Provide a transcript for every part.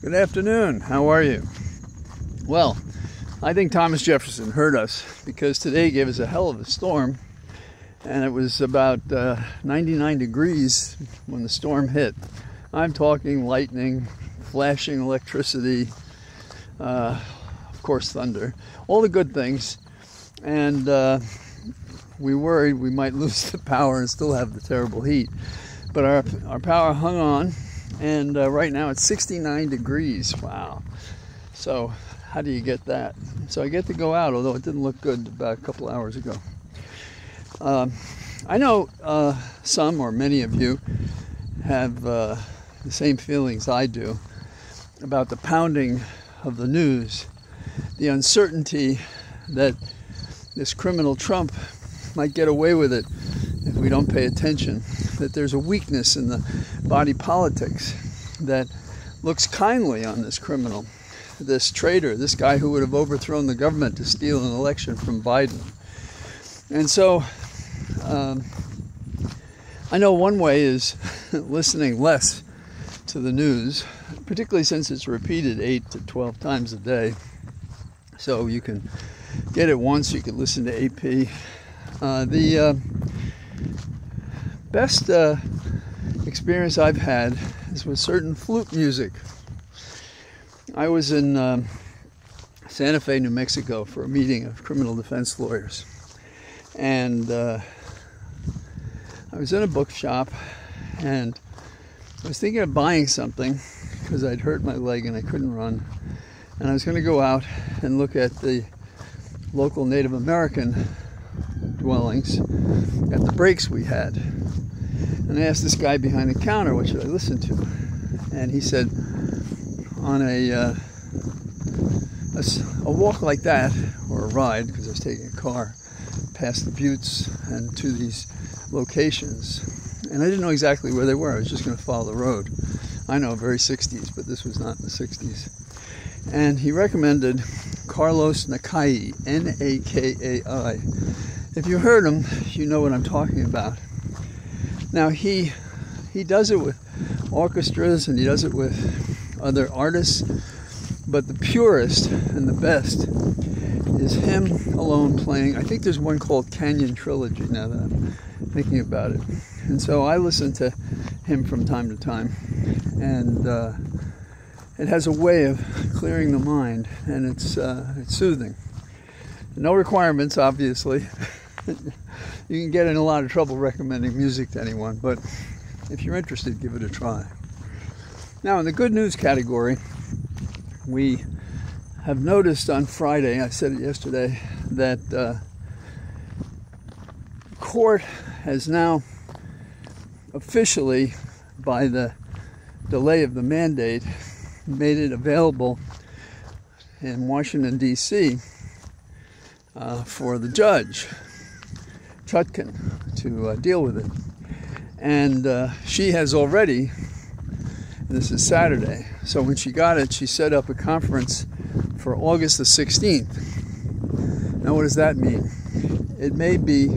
Good afternoon. How are you? Well, I think Thomas Jefferson hurt us because today gave us a hell of a storm, and it was about 99 degrees when the storm hit. I'm talking lightning, flashing electricity, of course thunder, all the good things, and we worried we might lose the power and still have the terrible heat. But our power hung on, and right now it's 69 degrees. Wow. So how do you get that? So I get to go out, although it didn't look good about a couple hours ago. I know some or many of you have the same feelings I do about the pounding of the news, the uncertainty that this criminal Trump might get away with it if we don't pay attention, that there's a weakness in the body politics that looks kindly on this criminal, this traitor, this guy who would have overthrown the government to steal an election from Biden. And so I know one way is listening less to the news, particularly since it's repeated 8 to 12 times a day. So you can get it once, you can listen to AP. The best experience I've had is with certain flute music. I was in Santa Fe, New Mexico for a meeting of criminal defense lawyers. And I was in a bookshop, and I was thinking of buying something because I'd hurt my leg and I couldn't run. And I was going to go out and look at the local Native American dwellings at the breaks we had. And I asked this guy behind the counter, what should I listen to? And he said, on a walk like that, or a ride, because I was taking a car past the buttes and to these locations, and I didn't know exactly where they were. I was just going to follow the road. I know, very 60s, but this was not in the 60s. And he recommended Carlos Nakai, N-A-K-A-I. If you heard him, you know what I'm talking about. Now, he does it with orchestras and he does it with other artists, but the purest and the best is him alone playing. I think there's one called Canyon Trilogy, now that I'm thinking about it. And so I listen to him from time to time, and it has a way of clearing the mind, and it's soothing. No requirements, obviously. You can get in a lot of trouble recommending music to anyone, but if you're interested, give it a try. Now, in the good news category, we have noticed on Friday, I said it yesterday, that court has now officially, by the delay of the mandate, made it available in Washington, D.C. For the judge, Chutkan, to deal with it. And she has already, this is Saturday, so when she got it, she set up a conference for August the 16th. Now, what does that mean? It may be,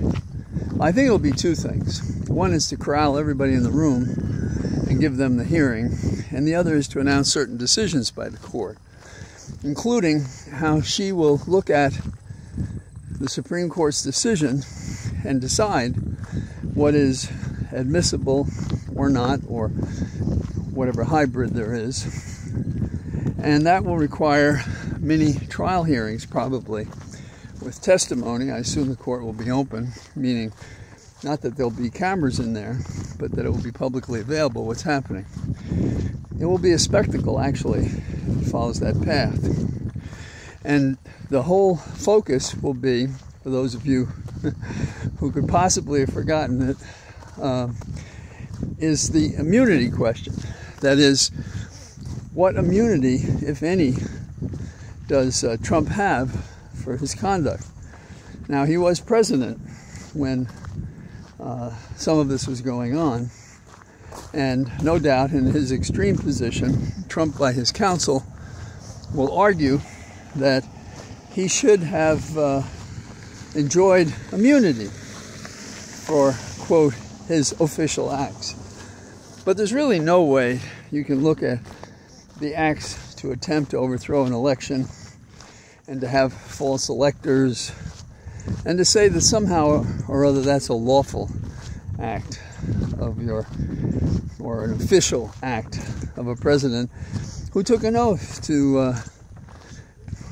I think it'll be two things. One is to corral everybody in the room and give them the hearing, and the other is to announce certain decisions by the court, including how she will look at the Supreme Court's decision and decide what is admissible or not, or whatever hybrid there is. And that will require many trial hearings, probably, with testimony. I assume the court will be open, meaning not that there'll be cameras in there, but that it will be publicly available what's happening. It will be a spectacle, actually, if it follows that path. And the whole focus will be, for those of you who could possibly have forgotten it, is the immunity question. That is, what immunity, if any, does Trump have for his conduct? Now, he was president when some of this was going on, and no doubt in his extreme position, Trump, by his counsel, will argue that he should have enjoyed immunity for, quote, his official acts. But there's really no way you can look at the acts to attempt to overthrow an election and to have false electors, and to say that somehow or other that's a lawful act of or an official act of a president who took an oath to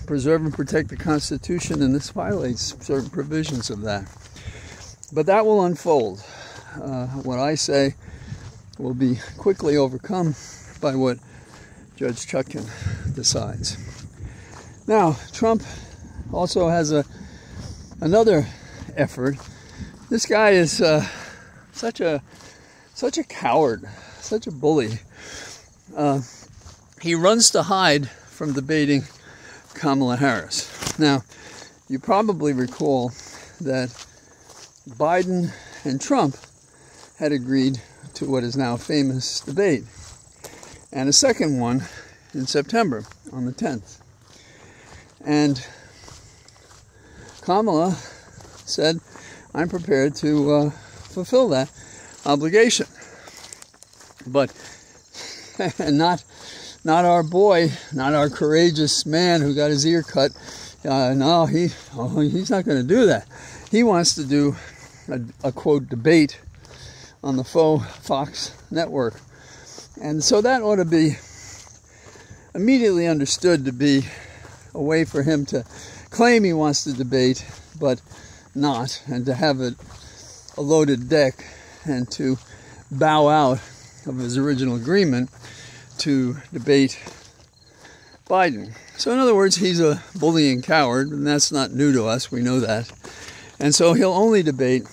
preserve and protect the Constitution, and this violates certain provisions of that. But that will unfold. What I say will be quickly overcome by what Judge Chutkan decides. Now, Trump also has another effort. This guy is such a coward, such a bully. He runs to hide from debating Kamala Harris. Now, you probably recall that Biden and Trump had agreed to what is now a famous debate, and a second one in September on the 10th. And Kamala said, I'm prepared to fulfill that obligation. But not our boy, not our courageous man who got his ear cut. No, he's not going to do that. He wants to do a quote debate on the faux Fox network. And so that ought to be immediately understood to be a way for him to claim he wants to debate, but not, and to have a loaded deck, and to bow out of his original agreement to debate Biden. So in other words, he's a bullying coward, and that's not new to us, we know that. And so he'll only debate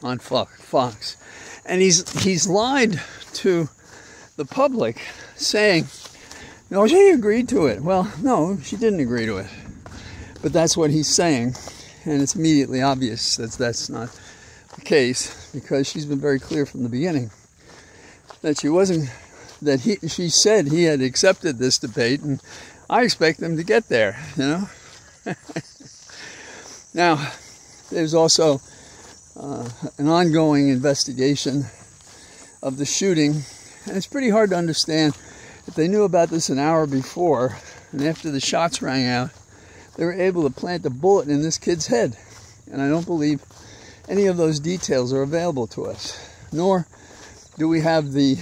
on Fox. And he's lied to the public, saying, no, she agreed to it. Well, no, she didn't agree to it. But that's what he's saying, and it's immediately obvious that that's not the case, because she's been very clear from the beginning that she said he had accepted this debate, and I expect them to get there, you know. Now, there's also an ongoing investigation of the shooting, and it's pretty hard to understand. If they knew about this an hour before, and after the shots rang out, they were able to plant a bullet in this kid's head. And I don't believe any of those details are available to us, nor do we have the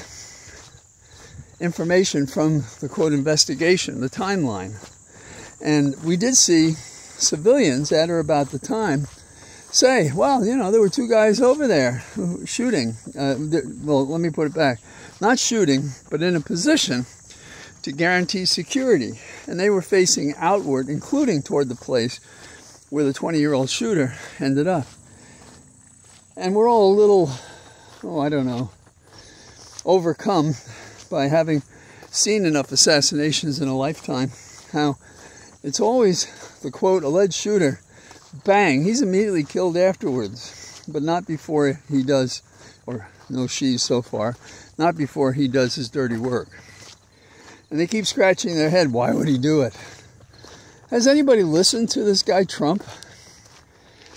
information from the quote investigation, the timeline. And we did see civilians at or about the time say, well, you know, there were two guys over there shooting. Well, let me put it back. Not shooting, but in a position to guarantee security. And they were facing outward, including toward the place where the 20-year-old shooter ended up. And we're all a little, overcome by having seen enough assassinations in a lifetime, how it's always the, quote, alleged shooter, bang, he's immediately killed afterwards, but not before he does, or no she's so far, not before he does his dirty work. And they keep scratching their head, why would he do it? Has anybody listened to this guy Trump?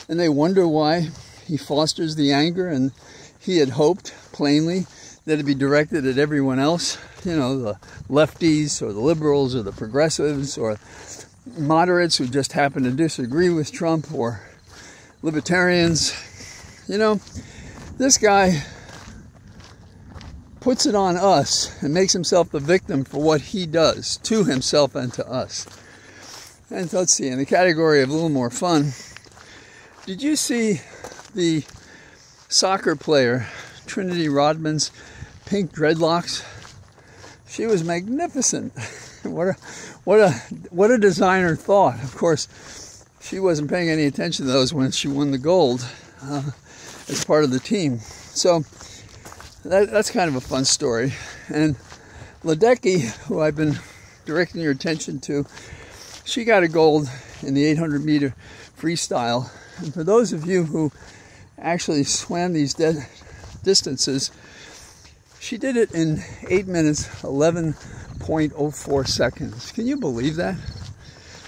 And they wonder why he fosters the anger, and he had hoped, plainly, that it'd be directed at everyone else, you know, the lefties or the liberals or the progressives or moderates who just happen to disagree with Trump, or libertarians. You know, this guy puts it on us and makes himself the victim for what he does to himself and to us. And let's see, in the category of a little more fun, did you see the soccer player Trinity Rodman's pink dreadlocks? She was magnificent. What a designer thought. Of course, she wasn't paying any attention to those when she won the gold as part of the team. So that's kind of a fun story. And Ledecky, who I've been directing your attention to, she got a gold in the 800-meter freestyle. And for those of you who actually swam these distances, she did it in 8 minutes, 11.04 seconds. Can you believe that?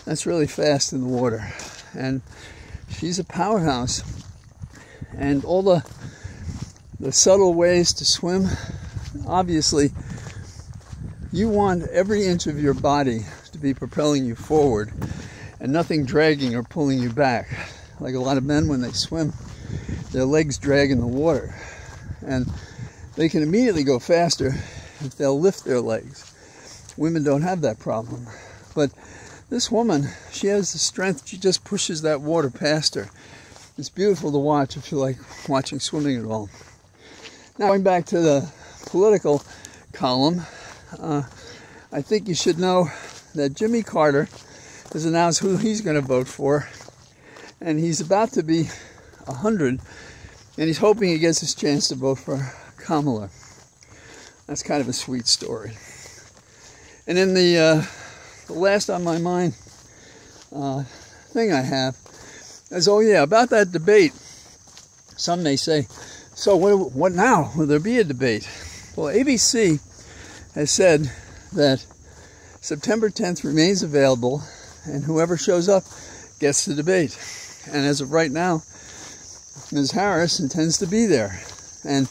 That's really fast in the water. And she's a powerhouse. And all the subtle ways to swim, obviously You want every inch of your body to be propelling you forward and nothing dragging or pulling you back. Like a lot of men when they swim, their legs drag in the water. And they can immediately go faster if they'll lift their legs. Women don't have that problem. But this woman, she has the strength, she just pushes that water past her. It's beautiful to watch if you like watching swimming at all. Now, going back to the political column, I think you should know that Jimmy Carter has announced who he's going to vote for, and he's about to be 100, and he's hoping he gets his chance to vote for Kamala. That's kind of a sweet story. And then the last on my mind thing I have is, oh yeah, about that debate. Some may say, so what now? Will there be a debate? Well, ABC has said that September 10th remains available, and whoever shows up gets the debate. And as of right now, Ms. Harris intends to be there. And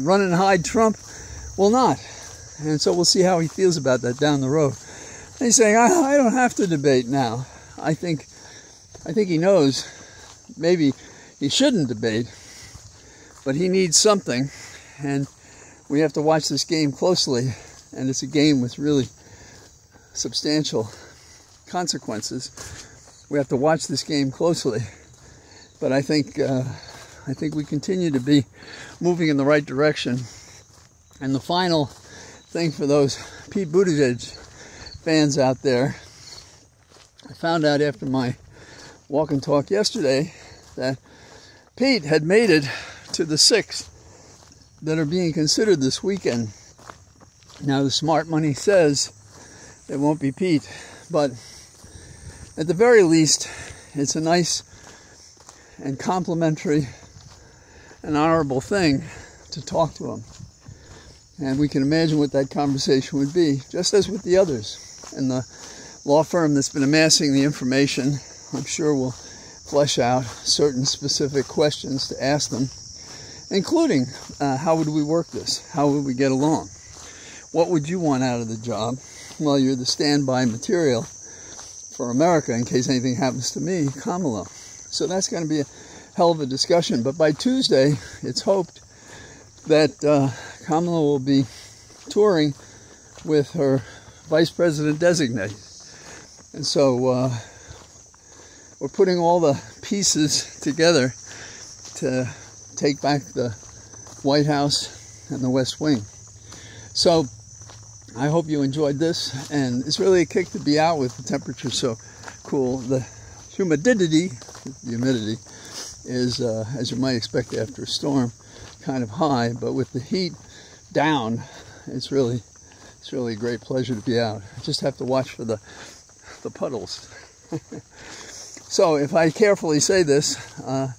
run and hide Trump will not. And so we'll see how he feels about that down the road. And he's saying, I don't have to debate now. I think he knows maybe he shouldn't debate, but he needs something. And we have to watch this game closely. And it's a game with really substantial consequences. We have to watch this game closely. But I think we continue to be moving in the right direction. And the final thing for those Pete Buttigieg fans out there, I found out after my walk and talk yesterday that Pete had made it to the 6 that are being considered this weekend. Now the smart money says it won't be Pete, but at the very least, it's a nice and complimentary and honorable thing to talk to him. And we can imagine what that conversation would be, just as with the others. And the law firm that's been amassing the information, I'm sure, will flesh out certain specific questions to ask them, including how would we work this? How would we get along? What would you want out of the job? Well, you're the standby material for America in case anything happens to me, Kamala. So that's going to be a hell of a discussion. But by Tuesday, it's hoped that Kamala will be touring with her vice president designate. And so we're putting all the pieces together to take back the White House and the West Wing. So I hope you enjoyed this, and it's really a kick to be out with the temperature so cool. The humidity is, as you might expect after a storm, kind of high, but with the heat down, it's really a great pleasure to be out. I just have to watch for the puddles. So if I carefully say this, I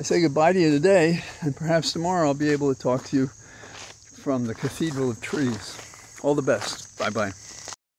say goodbye to you today, and perhaps tomorrow I'll be able to talk to you from the Cathedral of Trees. All the best. Bye-bye.